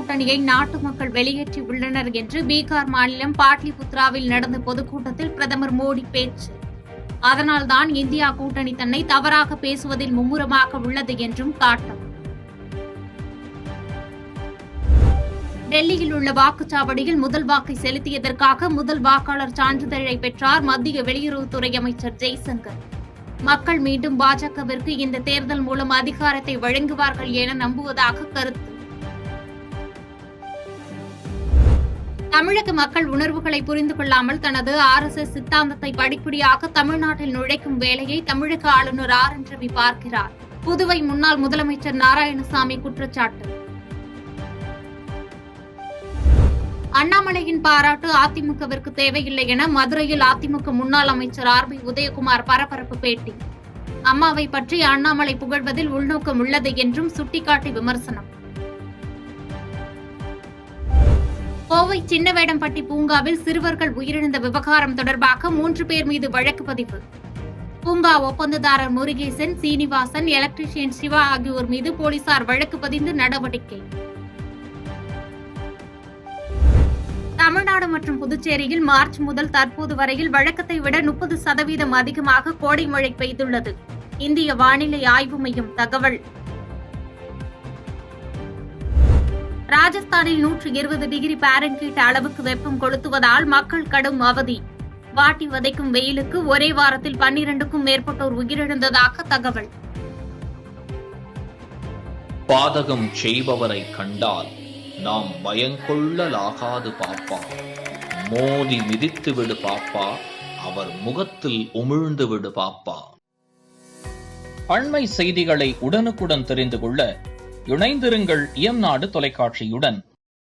கூட்டணியை நாட்டு மக்கள் வெளியேற்றியுள்ளனர் என்று பீகார் மாநிலம் பாட்லிபுத்ராவில் நடந்த பொதுக்கூட்டத்தில் பிரதமர் மோடி பேச்சு. அதனால்தான் இந்தியா கூட்டணி தன்னை தவறாக பேசுவதில் மும்முரமாக உள்ளது என்றும் காட்டம். டெல்லியில் உள்ள வாக்குச்சாவடியில் முதல் வாக்கை செலுத்தியதற்காக முதல் வாக்காளர் சான்றிதழை பெற்றார் மத்திய வெளியுறவுத்துறை அமைச்சர் ஜெய்சங்கர். மக்கள் மீண்டும் பாஜகவிற்கு இந்த தேர்தல் மூலம் அதிகாரத்தை வழங்குவார்கள் என நம்புவதாக கருத்து. தமிழக மக்கள் உணர்வுகளை புரிந்து கொள்ளாமல் தனது RSS சித்தாந்தத்தை படிப்படியாக தமிழ்நாட்டில் நுழைக்கும் வேலையை தமிழக ஆளுநர் RN ரவி பார்க்கிறார். புதுவை முன்னாள் முதலமைச்சர் நாராயணசாமி குற்றச்சாட்டு. அண்ணாமலையின் பாராட்டு அதிமுகவிற்கு தேவையில்லை என மதுரையில் அதிமுக முன்னாள் அமைச்சர் RB உதயகுமார் பரபரப்பு பேட்டி. அம்மாவை பற்றி அண்ணாமலை புகழ்வதில் உள்நோக்கம் உள்ளது என்றும் சுட்டிக்காட்டி விமர்சனம். கோவை சின்னவேடம்பட்டி பூங்காவில் சிறுவர்கள் உயிரிழந்த விவகாரம் தொடர்பாக 3 பேர் மீது வழக்கு பதிவு. பூங்கா ஒப்பந்ததாரர் முருகேசன், சீனிவாசன், எலக்ட்ரீஷியன் சிவா ஆகியோர் மீது போலீசார் வழக்கு பதிந்து நடவடிக்கை. தமிழ்நாடு மற்றும் புதுச்சேரியில் மார்ச் முதல் தற்போது வரையில் வழக்கத்தை விட 30% அதிகமாக கோடை மழை பெய்துள்ளது. இந்திய வானிலை ஆய்வு மையம் தகவல். ராஜஸ்தானில் 120 டிகிரி பாரன்ஹீட் அளவுக்கு வெப்பம் கொளுத்துவதால் மக்கள் கடும் அவதி. வாட்டி வதைக்கும் வெயிலுக்கு ஒரே வாரத்தில் 12க்கும் மேற்பட்டோர் உயிரிழந்ததாக தகவல். பாதகம் செய்பவரை கண்டால் நாம் பயங்கொள்ளலாகாது பாப்பா. மோதி மிதித்து விடு பாப்பா, அவர் முகத்தில் உமிழ்ந்து விடு பாப்பா. அண்மை செய்திகளை உடனுக்குடன் தெரிந்து கொள்ள இணைந்திருங்கள் இயம்நாடு தொலைக்காட்சியுடன்.